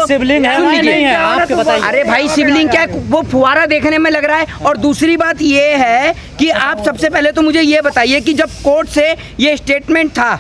शिवलिंग है नहीं है आपके बताइए। अरे भाई शिवलिंग क्या है, वो फुवारा देखने में लग रहा है। और दूसरी बात ये है कि आप सबसे पहले तो मुझे ये बताइए कि जब कोर्ट से ये स्टेटमेंट था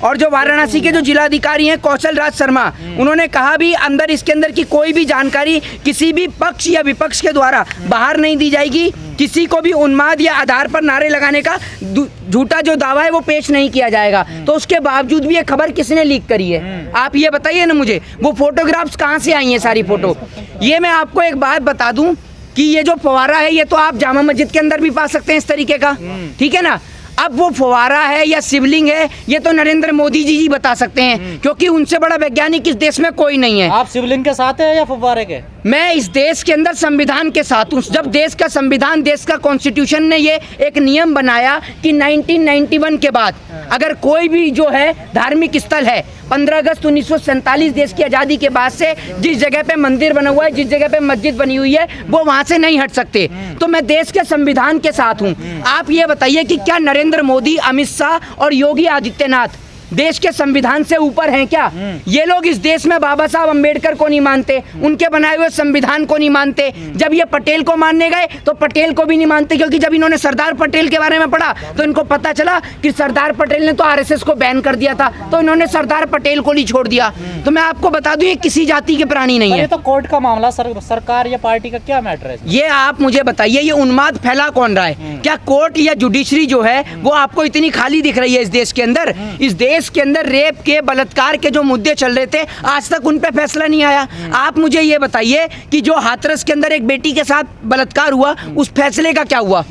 और जो वाराणसी के जो जिलाधिकारी हैं कौशल राज शर्मा, उन्होंने कहा भी अंदर इसके अंदर की कोई भी जानकारी किसी भी पक्ष या विपक्ष के द्वारा बाहर नहीं दी जाएगी, किसी को भी उन्माद या आधार पर नारे लगाने का झूठा जो दावा है वो पेश नहीं किया जाएगा। तो उसके बावजूद भी ये खबर किसने लीक करी है, आप ये बताइए ना मुझे। वो फोटोग्राफ्स कहाँ से आई हैं सारी फोटो? ये मैं आपको एक बात बता दूं कि ये जो फवारा है ये तो आप जामा मस्जिद के अंदर भी पा सकते हैं इस तरीके का, ठीक है ना। अब वो फवारा है या शिवलिंग है ये तो नरेंद्र मोदी जी बता सकते हैं, क्योंकि उनसे बड़ा वैज्ञानिक इस देश में कोई नहीं है। आप शिवलिंग के साथ है या फव्वारे के? मैं इस देश के अंदर संविधान के साथ हूँ। जब देश का संविधान, देश का कॉन्स्टिट्यूशन ने ये एक नियम बनाया कि 1991 के बाद अगर कोई भी जो है धार्मिक स्थल है, 15 अगस्त 1947 देश की आज़ादी के बाद से जिस जगह पे मंदिर बना हुआ है, जिस जगह पे मस्जिद बनी हुई है, वो वहाँ से नहीं हट सकते। तो मैं देश के संविधान के साथ हूँ। आप ये बताइए कि क्या नरेंद्र मोदी, अमित शाह और योगी आदित्यनाथ देश के संविधान से ऊपर हैं क्या? ये लोग इस देश में बाबा साहब अंबेडकर को नहीं मानते, उनके बनाए हुए संविधान को नहीं मानते। जब ये पटेल को मानने गए तो पटेल को भी नहीं मानते, क्योंकि जब इन्होंने सरदार पटेल के बारे में पढ़ा तो इनको पता चला कि सरदार पटेल ने तो आरएसएस को बैन कर दिया था, तो इन्होंने सरदार पटेल को नहीं छोड़ दिया। तो मैं आपको बता दूं ये किसी जाति के प्राणी नहीं है। ये तो कोर्ट का मामला, सरकार या पार्टी का क्या मैटर है? ये आप मुझे बताइए, ये उन्माद फैला कौन रहा है? क्या कोर्ट या जुडिशरी जो है वो आपको इतनी खाली दिख रही है इस देश के अंदर? इस देश के अंदर रेप के, बलात्कार के जो मुद्दे चल रहे थे आज तक उन पे फैसला नहीं आया। आप मुझे ये बताइए कि जो हाथरस के अंदर एक बेटी के साथ बलात्कार हुआ उस फैसले का क्या हुआ?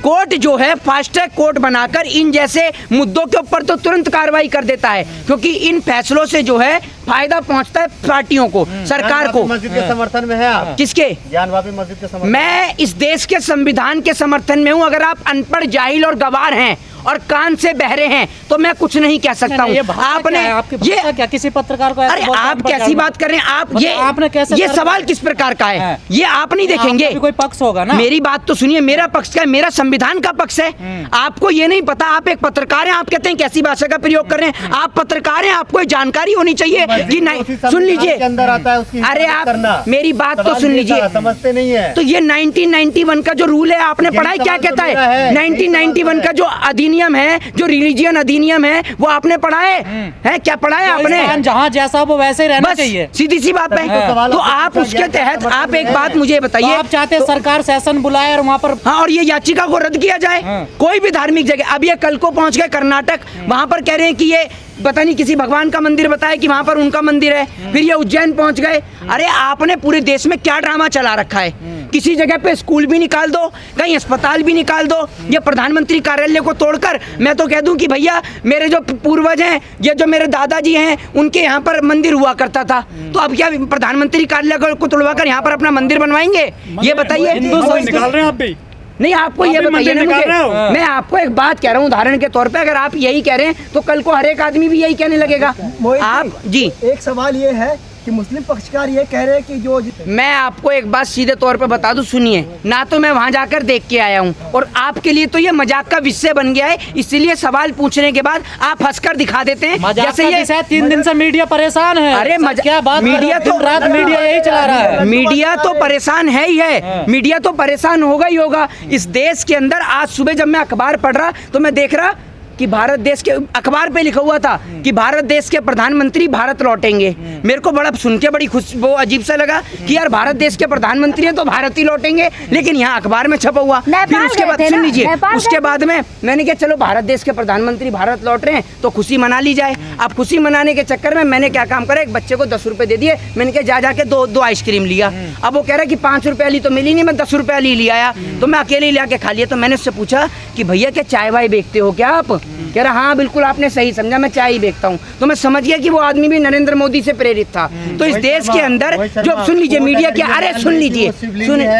कोर्ट जो है फास्ट ट्रैक कोर्ट बनाकर इन जैसे मुद्दों के ऊपर तो तुरंत कार्रवाई कर देता है, क्योंकि इन फैसलों से जो है फायदा पहुंचता है पार्टियों को, सरकार को। मस्जिद के समर्थन में है आप? किसके? जानवापी मस्जिद के समर्थन? मैं इस देश के संविधान के समर्थन में हूं। अगर आप अनपढ़, जाहिल और गवार हैं और कान से बहरे हैं तो मैं कुछ नहीं कह सकता हूँ। आपने ये क्या किसी पत्रकार को? अरे आप कैसी बात कर रहे हैं आप? ये आपने कैसे, ये सवाल किस प्रकार का है? ये आप नहीं देखेंगे? कोई पक्ष होगा ना। मेरी बात तो सुनिए, मेरा पक्ष का है, मेरा संविधान का पक्ष है। आपको ये नहीं पता, आप एक पत्रकार हैं, आप कहते हैं कैसी भाषा का प्रयोग कर रहे हैं? आप पत्रकार हैं, आपको जानकारी होनी चाहिए कि नहीं। सुन लीजिए, अरे आप मेरी बात तो सुन लीजिए, समझते नहीं है। तो ये 1991 का जो रूल है आपने पढ़ा है? क्या कहता है 1991 का जो अधिनियम है, जो रिलीजियन अधिनियम है, वो आपने पढ़ा है? क्या पढ़ा है आपने? जहाँ जैसा वो वैसे ही रहना चाहिए, सीधी सी बात है। तो आप उसके तहत आप एक बात मुझे बताइए, आप चाहते हैं सरकार सेशन बुलाए और वहाँ पर, हाँ, और ये याचिका को रद्द किया जाए कोई भी धार्मिक जगह। अब ये कल को पहुंच गए कर्नाटक, वहां पर कह रहे हैं कि ये पता नहीं किसी भगवान का मंदिर बताया कि वहां पर उनका मंदिर है। फिर ये उज्जैन पहुंच गए। अरे आपने पूरे देश में क्या ड्रामा चला रखा है? किसी जगह पे स्कूल भी निकाल दो, कहीं अस्पताल भी निकाल दो, ये प्रधानमंत्री कार्यालय को तोड़कर मैं तो कह दूं कि भैया मेरे जो पूर्वज हैं, ये जो मेरे दादाजी हैं, उनके यहाँ पर मंदिर हुआ करता था, तो अब क्या प्रधानमंत्री कार्यालय को तोड़वाकर यहाँ पर अपना मंदिर बनवाएंगे? ये बताइए। निकाल रहे हैं आप भी? नहीं, आपको ये बताइए ना मुझे, मैं आपको एक बात कह रहा हूँ उदाहरण के तौर पे, अगर आप यही कह रहे हैं तो कल को हर एक आदमी भी यही कहने लगेगा। आप जी, एक सवाल ये है कि मुस्लिम पक्षकार ये कह रहे हैं कि जो मैं आपको एक बात सीधे तौर पे बता दूं, सुनिए ना, तो मैं वहां जाकर देख के आया हूं और आपके लिए तो ये मजाक का विषय बन गया है, इसलिए सवाल पूछने के बाद आप हंसकर दिखा देते हैं जैसे ये 3 दिन से मीडिया परेशान है। अरे क्या बात, मीडिया तो रात मीडिया यही चला रहा है। मीडिया तो परेशान है ही है, मीडिया तो परेशान होगा ही होगा। इस देश के अंदर आज सुबह जब मैं अखबार पढ़ रहा तो मैं देख रहा कि भारत देश के अखबार पे लिखा हुआ था कि भारत देश के प्रधानमंत्री भारत लौटेंगे। मेरे को बड़ा सुन के बड़ी खुशी, वो अजीब सा लगा कि यार भारत देश के प्रधानमंत्री हैं तो भारत ही लौटेंगे, लेकिन यहाँ अखबार में छपा हुआ। फिर उसके बाद सुन लीजिए, उसके बाद में मैंने कहा चलो भारत देश के प्रधानमंत्री भारत लौट रहे हैं तो खुशी मना ली जाए। अब खुशी मनाने के चक्कर में मैंने क्या काम करा, एक बच्चे को 10 रुपए दे दिए। मैंने कहा जाके दो आइसक्रीम लिया। अब वो कह रहा है कि 5 रुपए वाली तो मिली नहीं, मैं 10 रुपए वाली ले आया, तो मैं अकेले ले आके खा लिया। तो मैंने उससे पूछा कि भैया क्या चाय वाय बेचते हो क्या आप? कह रहा हाँ बिल्कुल आपने सही समझा, मैं चाय ही बेचता हूँ। तो मैं समझ गया कि वो आदमी भी नरेंद्र मोदी से प्रेरित था। तो इस देश के अंदर जो, सुन लीजिए मीडिया क्या, अरे सुन लीजिए,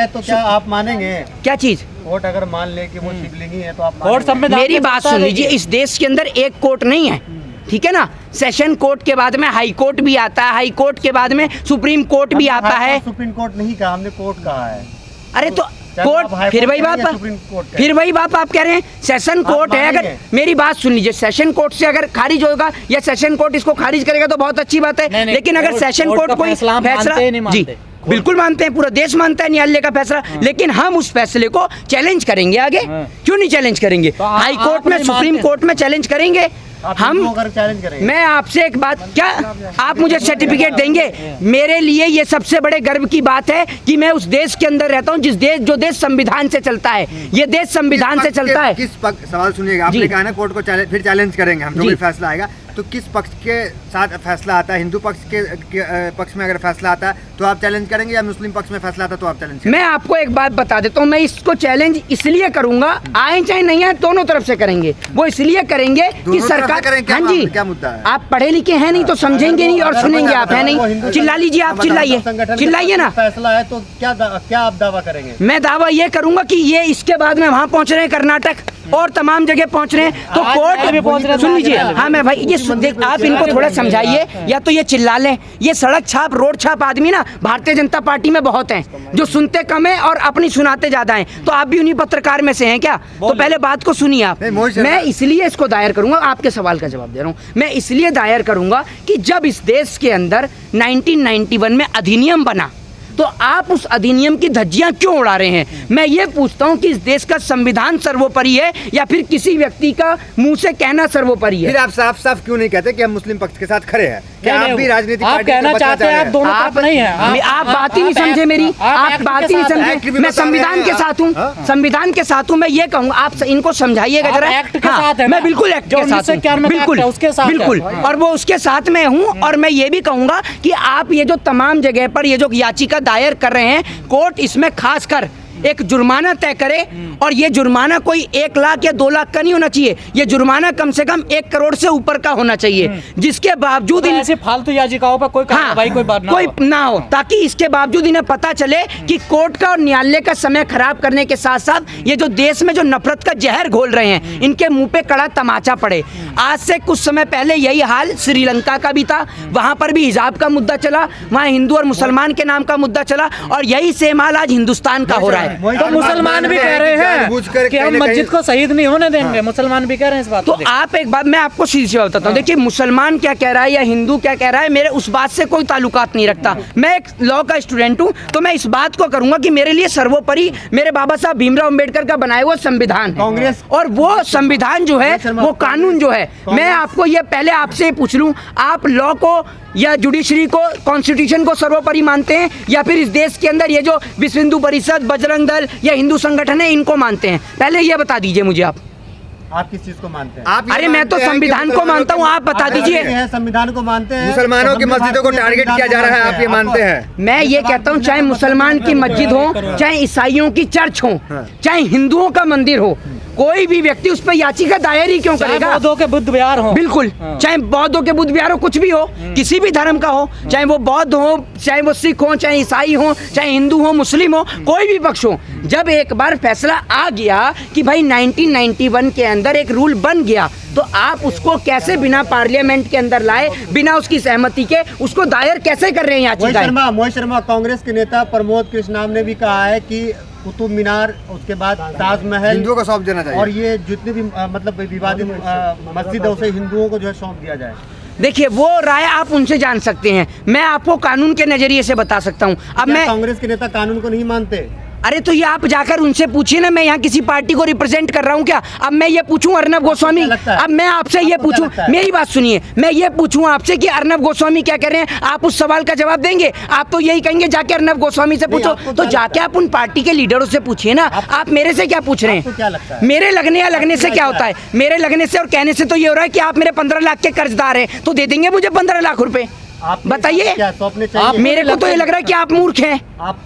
तो क्या आप मानेंगे? क्या चीज? कोर्ट अगर मान ले कि वो शिवलिंगी है तो आप कोर्ट? मेरी बात सुन लीजिए, इस देश के अंदर एक कोर्ट नहीं है, ठीक है ना। सेशन कोर्ट के बाद में हाई कोर्ट भी आता है, हाई कोर्ट के बाद में सुप्रीम कोर्ट भी आता है। सुप्रीम कोर्ट नहीं कहा हमने, कोर्ट कहा है। अरे तो कोर्ट फिर वही बात फिर वही बात आप कह रहे हैं सेशन कोर्ट है। अगर मेरी बात सुन लीजिए, सेशन कोर्ट से अगर खारिज होगा या सेशन कोर्ट इसको खारिज करेगा तो बहुत अच्छी बात है। लेकिन अगर सेशन कोर्ट कोई फैसला, जी बिल्कुल मानते हैं, पूरा देश मानता है न्यायालय का फैसला, लेकिन हम उस फैसले को चैलेंज करेंगे आगे। क्यों नहीं चैलेंज करेंगे? हाई कोर्ट में, सुप्रीम कोर्ट में चैलेंज करेंगे हम। चैलेंज करेंगे। मैं आपसे एक बात, क्या आप मुझे सर्टिफिकेट देंगे? मेरे लिए ये सबसे बड़े गर्व की बात है कि मैं उस देश के अंदर रहता हूँ जो देश संविधान से चलता है। ये देश संविधान से चलता है। किस पक्ष, सवाल सुनिएगा, आपने कहा ना कोर्ट को फिर चैलेंज करेंगे हम, जो भी फैसला आएगा। तो किस पक्ष के साथ फैसला आता है? हिंदू पक्ष के पक्ष में अगर फैसला आता है तो आप चैलेंज करेंगे, या मुस्लिम पक्ष में फैसला आता है तो आप चैलेंज करेंगे? मैं आपको एक बात बता देता हूँ, मैं इसको चैलेंज इसलिए करूंगा, आए चाहे नहीं आए दोनों तरफ से करेंगे। वो इसलिए करेंगे कि सरकार, हाँ जी, क्या मुद्दा है? आप पढ़े लिखे हैं नहीं तो समझेंगे नहीं और सुनेंगे आप, है नहीं? चिल्ला लीजिए, आप चिल्लाइए, चिल्लाइए ना। फैसला है तो क्या आप दावा करेंगे? मैं दावा ये करूंगा कि ये इसके बाद में वहाँ पहुँच रहे हैं, कर्नाटक और तमाम जगह पहुँच रहे हैं, तो कोर्ट सुन लीजिए। हाँ मैं भाई ये आप इनको थोड़ा समझाइए, या तो ये चिल्ला लें। ये सड़क छाप, रोड छाप आदमी ना भारतीय जनता पार्टी में बहुत हैं, जो सुनते कम है और अपनी सुनाते ज्यादा हैं। तो आप भी उन्हीं पत्रकार में से हैं क्या? तो पहले बात को सुनिए आप। मैं इसलिए इसको दायर करूंगा, आपके सवाल का जवाब दे रहा हूं, मैं इसलिए दायर करूंगा कि जब इस देश के अंदर 1991 में अधिनियम बना तो आप उस अधिनियम की धज्जियां क्यों उड़ा रहे हैं? मैं ये पूछता हूं कि इस देश का संविधान सर्वोपरि है या फिर किसी व्यक्ति का मुंह से कहना सर्वोपरि है? फिर आप साफ साफ क्यों नहीं कहते कि हम मुस्लिम पक्ष के साथ खड़े हैं? क्या आप भी राजनीतिक आप कहना चाहते हैं आप दोनों तरफ नहीं है? आप बात ही नहीं समझे मेरी, आप बात ही नहीं समझे। मैं संविधान के साथ हूँ, संविधान के साथ हूँ। मैं ये कहूँगा, आप इनको समझाइएगा जरा। एक्ट के साथ है, मैं बिल्कुल एक्ट के साथ हूँ, बिल्कुल उसके साथ, बिल्कुल, और वो उसके साथ में हूँ। और मैं ये भी कहूँगा कि आप ये जो तमाम जगह पर ये जो याचिका दायर कर रहे हैं, कोर्ट इसमें खासकर एक जुर्माना तय करे, और ये जुर्माना कोई 1 लाख या 2 लाख का नहीं होना चाहिए। ये जुर्माना कम से कम 1 करोड़ से ऊपर का होना चाहिए, जिसके बावजूद तो ऐसे फालतू याचिकाओं पर कोई कार्रवाई कोई ना हो, ताकि इसके बावजूद इन्हें पता चले कि कोर्ट का और न्यायालय का समय खराब करने के साथ साथ ये जो देश में जो नफरत का जहर घोल रहे हैं, इनके मुंह पे कड़ा तमाचा पड़े। आज से कुछ समय पहले यही हाल श्रीलंका का भी था, वहां पर भी हिजाब का मुद्दा चला, वहां हिंदू और मुसलमान के नाम का मुद्दा चला, और यही सेम हाल आज हिंदुस्तान का हो रहा है। तो मुसलमान भी कह रहे हैं कि हम मस्जिद को शहीद नहीं होने देंगे, मुसलमान भी कह रहे हैं इस बात तो आप एक बात मैं आपको सीधी सी बताता हूँ, देखिए मुसलमान क्या कह रहा है या हिंदू क्या कह रहा है, मेरे उस बात से कोई ताल्लुकात नहीं रखता। मैं एक लॉ का स्टूडेंट हूँ, तो मैं इस बात को करूंगा कि मेरे लिए सर्वोपरि मेरे बाबा साहब भीमराव अम्बेडकर का बनाया हुआ संविधान है, और वो संविधान जो है, वो कानून जो है, मैं आपको ये पहले आपसे पूछ लूँ, आप लॉ को या जुडिशरी को, कॉन्स्टिट्यूशन को सर्वोपरि मानते हैं, या फिर इस देश के अंदर ये जो विश्व हिंदू परिषद, बजरंग दल या हिंदू संगठन है, इनको मानते हैं? पहले ये बता दीजिए मुझे आप किस चीज को मानते हैं? अरे मैं तो संविधान को मानता हूँ, आप बता दीजिए। संविधान को मानते हैं। मुसलमानों की मस्जिदों को टारगेट किया जा रहा है, आप ये मानते हैं? मैं ये कहता हूँ, चाहे मुसलमान की मस्जिद हो, चाहे ईसाइयों की चर्च हो, चाहे हिंदुओं का मंदिर हो, कोई भी व्यक्ति उस पर याचिका दायर ही क्यों करेगा? बौद्धों के बुद्ध विहार हो, बिल्कुल, चाहे बौद्धों के बुद्ध विहार हो, कुछ भी हो, किसी भी धर्म का हो, चाहे वो बौद्ध हो, चाहे वो सिख हो, चाहे ईसाई हो, चाहे हिंदू हो, मुस्लिम हो, कोई भी पक्ष हो, जब एक बार फैसला आ गया कि भाई 1991 के अंदर एक रूल बन गया, तो आप उसको कैसे बिना पार्लियामेंट के अंदर लाए, बिना उसकी सहमति के उसको दायर कैसे कर रहे हैं याचिका? मोहित शर्मा, कांग्रेस के नेता प्रमोद कृष्णाम ने भी कहा है कि कुतुब मीनार, उसके बाद ताजमहल हिंदुओं को सौंप देना चाहिए, और ये जितने भी मतलब विवादित मस्जिद है उसे हिंदुओं को जो है सौंप दिया जाए। देखिए, वो राय आप उनसे जान सकते हैं, मैं आपको कानून के नजरिए से बता सकता हूँ। अब मैं, कांग्रेस के नेता कानून को नहीं मानते? अरे तो ये आप जाकर उनसे पूछिए ना, मैं यहाँ किसी पार्टी को रिप्रेजेंट कर रहा हूँ क्या? अब मैं ये पूछूं अर्नब गोस्वामी, अब मैं आपसे ये पूछूं, मेरी बात सुनिए, मैं ये पूछूं आपसे कि अर्नब गोस्वामी क्या कह रहे हैं, आप उस सवाल का जवाब देंगे? आप तो यही कहेंगे जाके अर्नब गोस्वामी से पूछो, तो जाके आप उन पार्टी के लीडरों से पूछिए ना। आप मेरे से क्या पूछ रहे हैं? क्या लगता है मेरे लगने या लगने से क्या होता है? मेरे लगने से और कहने से तो ये हो रहा है कि आप मेरे 15 लाख के कर्जदार हैं, तो दे देंगे मुझे 15 लाख रुपए। बताइए, मेरे को तो ये लग रहा है कि आप मूर्ख हैं,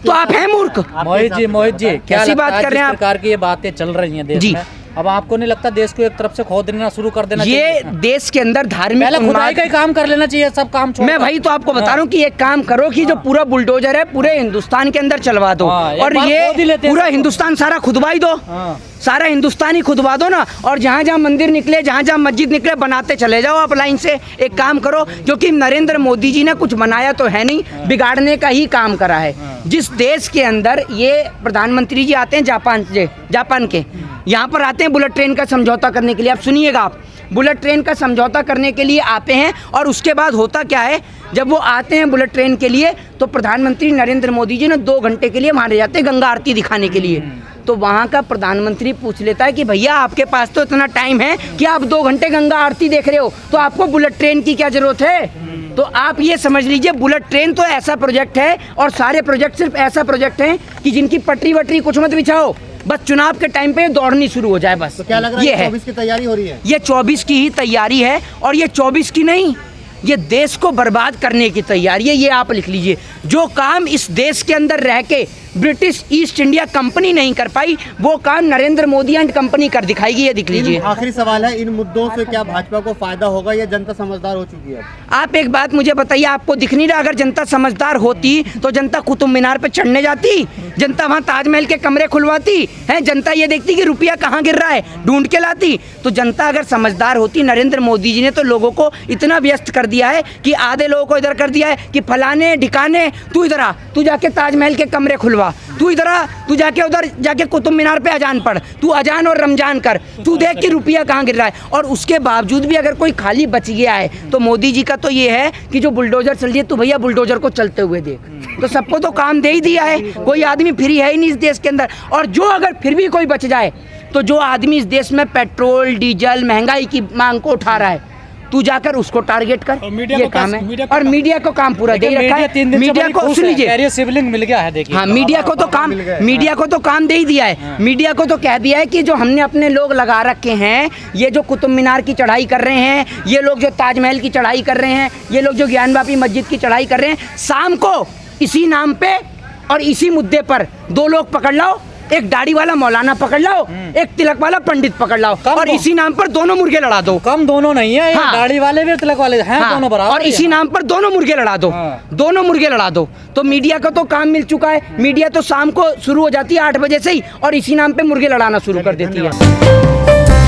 तो आप हैं मूर्ख। मोहित जी क्या कैसी बात कर रहे हैं आप? प्रकार की ये बातें चल रही हैं देश में, अब आपको नहीं लगता देश को एक तरफ से खो देना शुरू कर देना ये चाहिए? देश के अंदर धार्मिक पहले खुदाई उन्माद- का ही काम कर लेना चाहिए, सब काम छोड़। मैं भाई तो आपको बता रहा हूँ कि एक काम करो कि जो पूरा बुलडोजर है पूरे हिंदुस्तान के अंदर चलवा दो, हाँ, एक और बार खोद ही ये लेते हैं पूरा सबको। हिंदुस्तान सारा खुदवाई दो, हाँ। सारा हिंदुस्तान ही खुदवा दो ना, और जहाँ जहाँ मंदिर निकले, जहाँ जहाँ मस्जिद निकले, बनाते चले जाओ आप लाइन से। एक काम करो, क्योंकि नरेंद्र मोदी जी ने कुछ बनाया तो है नहीं, बिगाड़ने का ही काम करा है। जिस देश के अंदर ये प्रधानमंत्री जी आते हैं जापान के, यहाँ पर आते हैं बुलेट ट्रेन का समझौता करने के लिए। आप सुनिएगा, आप बुलेट ट्रेन का समझौता करने के लिए आते हैं, और उसके बाद होता क्या है, जब वो आते हैं बुलेट ट्रेन के लिए तो प्रधानमंत्री नरेंद्र मोदी जी ने 2 घंटे के लिए वहाँ ले जाते हैं गंगा आरती दिखाने के लिए। तो वहाँ का प्रधानमंत्री पूछ लेता है कि भैया आपके पास तो इतना टाइम है कि आप 2 घंटे गंगा आरती देख रहे हो, तो आपको बुलेट ट्रेन की क्या जरूरत है? तो आप ये समझ लीजिए, बुलेट ट्रेन तो ऐसा प्रोजेक्ट है, और सारे प्रोजेक्ट सिर्फ ऐसा प्रोजेक्ट हैं कि जिनकी पटरी वटरी कुछ मत बिछाओ, बस चुनाव के टाइम पे दौड़नी शुरू हो जाए बस। तो क्या लग रहा ये है 24 की तैयारी हो रही है? ये 24 की ही तैयारी है, और ये 24 की नहीं, ये देश को बर्बाद करने की तैयारी है। ये आप लिख लीजिए, जो काम इस देश के अंदर रह के ब्रिटिश ईस्ट इंडिया कंपनी नहीं कर पाई, वो काम नरेंद्र मोदी एंड कंपनी कर दिखाएगी। ये दिख लीजिए। आखिरी सवाल है, इन मुद्दों से क्या भाजपा को फायदा होगा या जनता समझदार हो चुकी है? आप एक बात मुझे बताइए, आपको दिख नहीं रहा? अगर जनता समझदार होती तो जनता कुतुब मीनार पे चढ़ने जाती, जनता वहाँ ताजमहल के कमरे खुलवाती है, जनता ये देखती कि रुपया कहाँ गिर रहा है ढूंढ के लाती। तो जनता अगर समझदार होती, नरेंद्र मोदी जी ने तो लोगों को इतना व्यस्त कर दिया है कि आधे लोगों को इधर कर दिया है कि फलाने ढिकाने, तू इधर आ, तू जाके ताजमहल के कमरे खुलवा, तू इधर आ, तू जाके उधर जाके कुतुब मीनार पे अजान पढ़, तू अजान और रमजान कर, तू देख कि रुपया कहाँ गिर रहा है। और उसके बावजूद भी अगर कोई खाली बच गया है तो मोदी जी का तो ये है कि जो बुलडोजर चल रही है, तू भैया बुलडोजर को चलते हुए देख। तो सबको तो काम दे ही दिया है, कोई आदमी फ्री है ही नहीं इस देश के अंदर। और जो अगर फिर भी कोई बच जाए, तो जो आदमी इस देश में पेट्रोल डीजल महंगाई की मांग को उठा रहा है, तू जाकर उसको टारगेट कर। ये काम है, और मीडिया को काम पूरा दे रखा है। मीडिया को सुन लीजिए, सिबलिंग मिल गया है, देखिए। हाँ, मीडिया को तो काम दे ही दिया है। मीडिया को तो कह दिया है कि जो हमने अपने लोग लगा रखे हैं, ये जो कुतुब मीनार की चढ़ाई कर रहे हैं, ये लोग जो ताजमहल की चढ़ाई कर रहे हैं, ये लोग जो ज्ञानवापी मस्जिद की चढ़ाई कर रहे हैं, शाम को इसी नाम पे और इसी मुद्दे पर 2 लोग पकड़ लाओ, एक दाढ़ी वाला मौलाना पकड़ लाओ, एक तिलक वाला पंडित पकड़ लाओ, और इसी नाम पर दोनों मुर्गे लड़ा दो। कम दोनों नहीं है, हाँ। दाढ़ी वाले भी तिलक वाले हैं, हाँ, दोनों बराबर। और इसी नाम पर दोनों मुर्गे लड़ा दो। हाँ। दोनों मुर्गे लड़ा दो। तो मीडिया का तो काम मिल चुका है। मीडिया तो शाम को शुरू हो जाती है 8 बजे से ही, और इसी नाम पे मुर्गे लड़ाना शुरू कर देती है।